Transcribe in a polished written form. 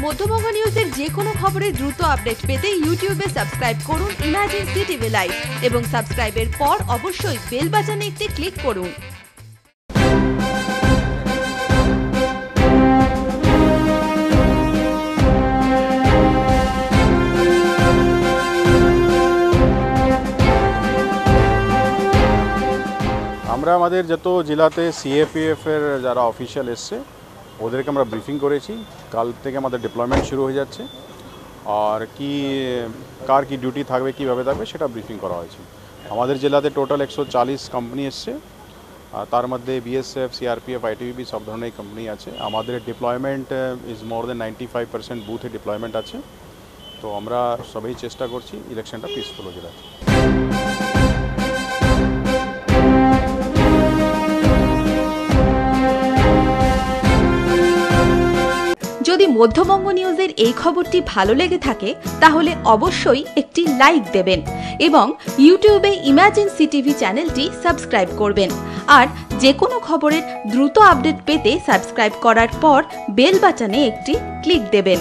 মধ্যবঙ্গ নিউজের যে কোনো খবরের দ্রুত আপডেট পেতে ইউটিউবে সাবস্ক্রাইব করুন ইমার্জেন্সি টিভি লাইভ এবং সাবস্ক্রাইবের পর অবশ্যই বেল বাটনে একটি ক্লিক করুন। আমরা আমাদের যত জেলাতে সিএপিএফ এর যারা অফিসিয়াল এসছে ওদেরকে আমরা ব্রিফিং করেছি। কাল থেকে আমাদের ডিপ্লয়মেন্ট শুরু হয়ে যাচ্ছে আর কি কার কি ডিউটি থাকবে কীভাবে থাকবে সেটা ব্রিফিং করা হয়েছে। আমাদের জেলাতে টোটাল 140 কোম্পানি এসছে, তার মধ্যে বিএসএফ, সিআরপিএফ, আইটিবিপি সব ধরনের কোম্পানি আছে। আমাদের ডিপ্লয়মেন্ট ইজ মোর দেন 95% বুথে ডিপ্লয়মেন্ট আছে। তো আমরা সবাই চেষ্টা করছি ইলেকশনটা পিসফুল হয়ে যাবে। যদি মধ্যবঙ্গ নিউজের এই খবরটি ভালো লেগে থাকে তাহলে অবশ্যই একটি লাইক দেবেন এবং ইউটিউবে ইমার্জেন্সি টিভি চ্যানেলটি সাবস্ক্রাইব করবেন। আর যে কোনো খবরের দ্রুত আপডেট পেতে সাবস্ক্রাইব করার পর বেল বাটনে একটি ক্লিক দেবেন।